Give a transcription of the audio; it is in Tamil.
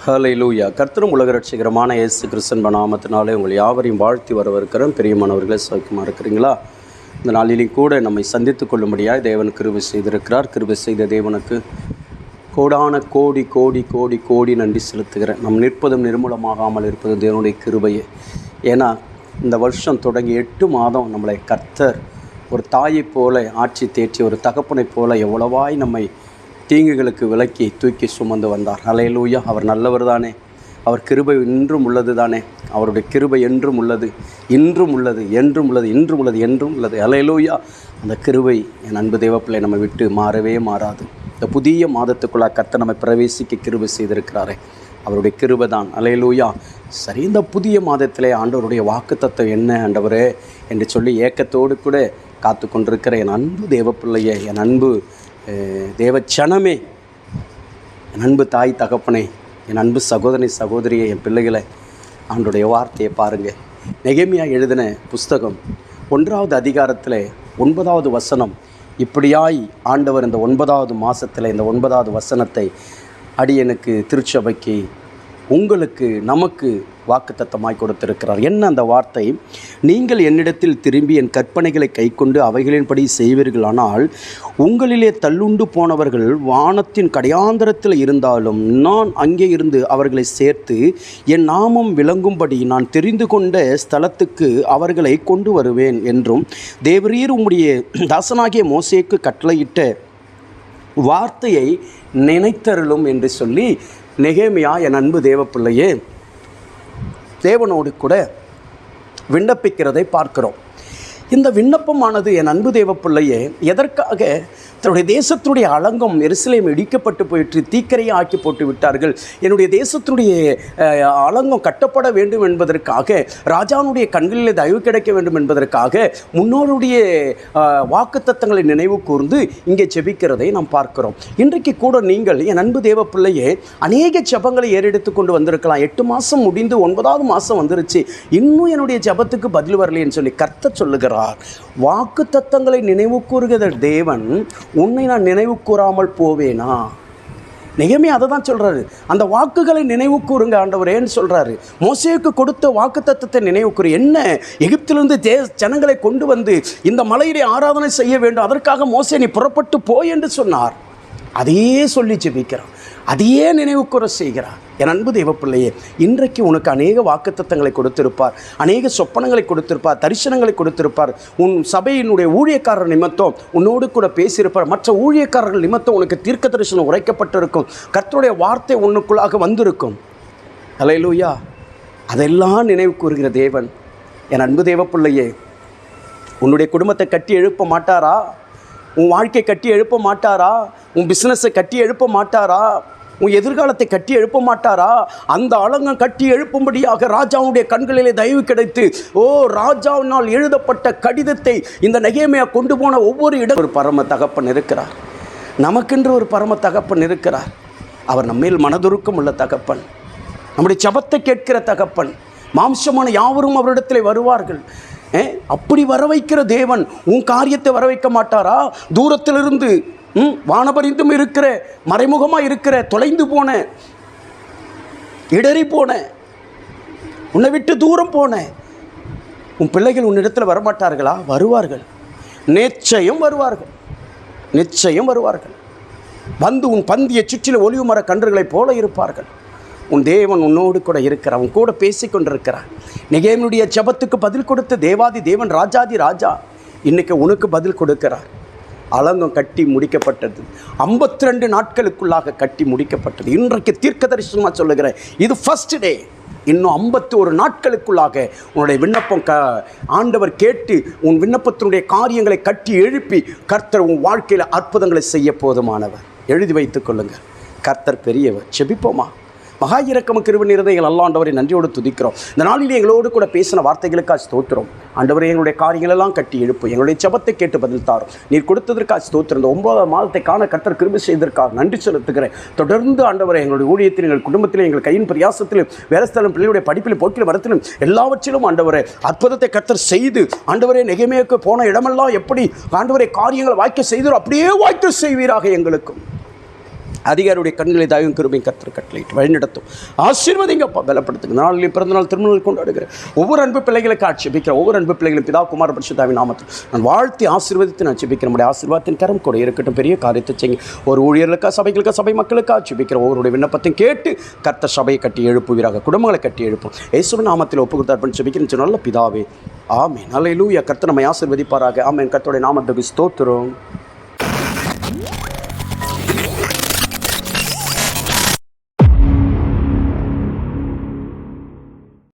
ஹல்லேலூயா. கர்த்தரும் உலக ரட்சகருமான இயேசு கிறிஸ்தன் நாமத்தினாலே உங்கள் யாவரையும் வாழ்த்தி வரவிருக்கிறோம். பிரியமானவர்களே, சௌக்கியமாக இருக்கிறீங்களா? இந்த நாளிலும் கூட நம்மை சந்தித்து கொள்ளும்படியாக தேவன் கிருபை செய்திருக்கிறார். கிருபை செய்த தேவனுக்கு கோடான கோடி கோடி கோடி கோடி நன்றி செலுத்துகிறேன். நம் நிற்பதும் நிர்மூலமாகாமல் இருப்பது தேவனுடைய கிருபையே. ஏன்னா இந்த வருஷம் தொடங்கி 8 மாதம் நம்மளை கர்த்தர் ஒரு தாயைப் போல ஆட்சி தேற்றி, ஒரு தகப்பனைப் போல எவ்வளவாய் நம்மை தீங்குகளுக்கு விலக்கி தூக்கி சுமந்து வந்தார். ஹல்லேலூயா. அவர் நல்லவர் தானே. அவர் கிருபை இன்றும் உள்ளது தானே. அவருடைய கிருபை என்றும் உள்ளது, இன்றும் உள்ளது, என்றும் உள்ளது, இன்றும் உள்ளது, என்றும் உள்ளது. ஹல்லேலூயா. அந்த கிருபை என் அன்பு தேவப்பிள்ளை நம்ம விட்டு மாறவே மாறாது. இந்த புதிய மாதத்துக்குள்ளாக கர்த்தர் நம்மை பிரவேசிக்க கிருபை செய்திருக்கிறாரே, அவருடைய கிருபை தான். ஹல்லேலூயா. சரி, இந்த புதிய மாதத்திலே ஆண்டவருடைய வாக்குத்தத்தம் என்ன ஆண்டவரே என்று சொல்லி ஏக்கத்தோடு கூட காத்து கொண்டிருக்கிற என் அன்பு தேவப்பிள்ளையே, என் அன்பு தேவச்சனமே, என் அன்பு தாய் தகப்பனே, என் அன்பு சகோதரி சகோதரியை, என் பிள்ளைகளை, ஆண்டோடைய வார்த்தையை பாருங்கள். நெகேமியா எழுதின புஸ்தகம் 1வது அதிகாரத்தில் 9வது வசனம் இப்படியாய் ஆண்டவர் இந்த 9வது மாதத்தில் இந்த 9வது வசனத்தை அடியனுக்கு, திருச்சபைக்கு, உங்களுக்கு, நமக்கு வாக்குத்தத்தமாய் கொடுத்திருக்கிறார். என்ன அந்த வார்த்தை? நீங்கள் என்னிடத்தில் திரும்பி என் கற்பனைகளை கைக்கொண்டு அவைகளின்படி செய்வீர்களானால் உங்களிலே தள்ளுண்டு போனவர்கள் வானத்தின் கடையாந்தரத்தில் இருந்தாலும் நான் அங்கே இருந்து அவர்களை சேர்த்து என் நாமம் விளங்கும்படி நான் தெரிந்து கொண்ட ஸ்தலத்துக்கு அவர்களை கொண்டு வருவேன் என்றும் தேவரீர் உம்முடைய தாசனாகிய மோசேக்கு கட்டளையிட்ட வார்த்தையை நினைத்தருளும் என்று சொல்லி நெகேமியா என் அன்பு தேவப்பிள்ளையே தேவனோடு கூட விண்ணப்பிக்கிறதை பார்க்கிறோம். இந்த விண்ணப்பமானது என் அன்பு தேவப்பிள்ளையே எதற்காக? தன்னுடைய தேசத்தினுடைய அலங்கம் எருசலேம் இடிக்கப்பட்டு போயிற்று, தீக்கரையை ஆக்கி போட்டு விட்டார்கள். என்னுடைய தேசத்தினுடைய அலங்கம் கட்டப்பட வேண்டும் என்பதற்காக, ராஜாவுடைய கண்களில் தயவு கிடைக்க வேண்டும் என்பதற்காக முன்னோருடைய வாக்குத்தத்தங்களை நினைவு கூர்ந்து இங்கே ஜெபிக்கிறதை நாம் பார்க்கிறோம். இன்றைக்கு கூட நீங்கள் என் அன்பு தேவப்பிள்ளையே அநேக ஜெபங்களை ஏறெடுத்து கொண்டு வந்திருக்கலாம். 8 மாதம் முடிந்து 9வது மாதம் வந்துருச்சு, இன்னும் என்னுடைய ஜெபத்துக்கு பதில் வரலைன்னு சொல்லி கர்த்தர் சொல்லுகிறார். வாக்குத்தத்தங்களை நினைவு கூறுகிற தேவன் உன்னை நான் நினைவு கூறாமல் போவேனா? நெகேமியா அதை தான் சொல்கிறாரு. அந்த வாக்குகளை நினைவு கூறுங்க ஆண்டவரேன்னு சொல்கிறாரு. மோசேக்கு கொடுத்த வாக்குத்தத்தத்தை நினைவு கூறு. என்ன? எகிப்திலிருந்து ஜனங்களை கொண்டு வந்து இந்த மலையிலே ஆராதனை செய்ய வேண்டும், அதற்காக மோசே நீ புறப்பட்டு போய் என்று சொன்னார். அதையே சொல்லி ஜெபிக்கிறான், அதையே நினைவு கூற செய்கிறார். என் அன்பு தேவப்பிள்ளையே, இன்றைக்கு உனக்கு அநேக வாக்குத்தத்தங்களை கொடுத்திருப்பார், அநேக சொப்பனங்களை கொடுத்திருப்பார், தரிசனங்களை கொடுத்திருப்பார். உன் சபையினுடைய ஊழியக்காரர் நிமித்தம் உன்னோடு கூட பேசியிருப்பார். மற்ற ஊழியக்காரர்கள் நிமித்தம் உனக்கு தீர்க்க தரிசனம் உரைக்கப்பட்டிருக்கும். கர்த்தருடைய வார்த்தை உன்னுக்குள்ளாக வந்திருக்கும். ஹல்லேலூயா. அதெல்லாம் நினைவு கூறுகிற தேவன் என் அன்பு தேவப்பிள்ளையே, உன்னுடைய குடும்பத்தை கட்டி எழுப்ப மாட்டாரா? உன் வாழ்க்கை கட்டி எழுப்ப மாட்டாரா? உன் பிஸ்னஸை கட்டி எழுப்ப மாட்டாரா? உன் எதிர்காலத்தை கட்டி எழுப்ப மாட்டாரா? அந்த அலங்கம் கட்டி எழுப்பும்படியாக ராஜாவுடைய கண்களிலே தயவு கிடைத்து, ராஜாவினால் எழுதப்பட்ட கடிதத்தை இந்த நெகேமியா கொண்டு போன ஒவ்வொரு இடம் ஒரு பரம தகப்பன் இருக்கிறார். நமக்கென்று ஒரு பரம தகப்பன் இருக்கிறார். அவர் நம்மேல் மனதுருக்கம் உள்ள தகப்பன், நம்முடைய ஜெபத்தை கேட்கிற தகப்பன். மாம்சமான யாவரும் அவரிடத்தில் வருவார்கள். அப்படி வர வைக்கிற தேவன் உன் காரியத்தை வர வைக்க மாட்டாரா? தூரத்திலிருந்து வானபரிந்தும் இருக்கிற, மறைமுகமாக இருக்கிற, தொலைந்து போன, இடறி போன, உன்னை விட்டு தூரம் போன உன் பிள்ளைகள் உன்னிடத்தில் வரமாட்டார்களா? வருவார்கள், நிச்சயம் வருவார்கள், நிச்சயம் வருவார்கள். வந்து உன் பந்தியை சுற்றில ஒலிவு மர கன்றுகளைப் போல இருப்பார்கள். உன் தேவன் உன்னோடு கூட இருக்கிறார், உன் கூட பேசி கொண்டிருக்கிறார். நெகேமியுடைய ஜெபத்துக்கு பதில் கொடுத்த தேவாதி தேவன், ராஜாதி ராஜா இன்றைக்கி உனக்கு பதில் கொடுக்கிறார். அலங்கம் கட்டி முடிக்கப்பட்டது, 52 நாட்களுக்குள்ளாக கட்டி முடிக்கப்பட்டது. இன்றைக்கு தீர்க்க தரிசனமாக சொல்லுகிறேன், இது ஃபர்ஸ்ட் டே. இன்னும் 51 நாட்களுக்குள்ளாக உன்னுடைய விண்ணப்பம் ஆண்டவர் கேட்டு உன் விண்ணப்பத்தினுடைய காரியங்களை கட்டி எழுப்பி கர்த்தர் உன் வாழ்க்கையில் அற்புதங்களை செய்ய போதுமானவர். எழுதி வைத்துக் கொள்ளுங்கள். கர்த்தர் பெரியவர். ஜெபிப்போமா? மகா இரக்கமும் கிருபை நிறைந்த எங்கள் நல்ல ஆண்டவரை நன்றியோடு துதிக்கிறோம். இந்த நாளில் எங்களோடு கூட பேசின வார்த்தைகளுக்காக ஸ்தோத்திரம். ஆண்டவரே, எங்களுடைய காரியங்களெல்லாம் கட்டி எழுப்பு, எங்களுடைய ஜெபத்தை கேட்டு பதில் தாரும். நீர் கொடுத்ததற்காக ஸ்தோத்திரம். இந்த 9வது மாதத்தை காண கர்த்தர் கிருபை செய்ததற்காக நன்றி செலுத்துகிறேன். தொடர்ந்து ஆண்டவரை எங்களுடைய ஊழியத்தில், எங்கள் குடும்பத்திலும், எங்கள் கையின் பிரயாசத்திலும், வேலைஸ்தலம், பிள்ளையுடைய படிப்பிலும், போக்கிலும், வரத்திலும், எல்லாவற்றிலும் ஆண்டவரை அற்புதத்தை கர்த்தர் செய்து, ஆண்டவரே நெகேமியாவுக்கு போன இடமெல்லாம் எப்படி ஆண்டவரை காரியங்களை வாய்க்க செய்தோ அப்படியே வாய்க்க செய்வீராக. எங்களுக்கும் அதிகாரியுடைய கண்களை தாயும் கிருபையும் கர்த்தர் கட்டளையிட்டு வழிநடத்தும். ஆசீர்வதிங்கப்பா, பலப்படுத்துங்க. நாளில் பிறந்தநாள் திருமணங்கள் கொண்டாடுகிற ஒவ்வொரு அன்பு பிள்ளைகளுக்கு ஆட்சேபிக்கிற ஒவ்வொரு அன்பு பிள்ளைகளும் பிதா குமார பரிசுத்தாவின் நாமத்தில் நான் வாழ்த்தி ஆசீர்வதித்து நான் ஜெபிக்கிற முடியும். ஆசீர்வாதத்தின் கரம் கூட இருக்கட்டும். பெரிய காரியத்தை செய்யுங்க. ஒரு ஊழியர்களுக்காக, சபைகளுக்காக, சபை மக்களுக்கு ஆட்சேபிக்கிற ஒவ்வொருடைய விண்ணப்பத்தையும் கேட்டு கர்த்தர் சபையை கட்டி எழுப்புவீராக, குடும்பங்களை கட்டி எழுப்பும். இயேசுவின் நாமத்தில் ஒப்பு கொடுத்தார் ஜெபிக்கிறேன் நல்ல பிதாவே, ஆமென். அல்லேலூயா. கர்த்தர் நம்மை ஆசீர்வதிப்பாராக. ஆமென். கர்த்தருடைய நாமத்துக்கு ஸ்தோத்திரம்.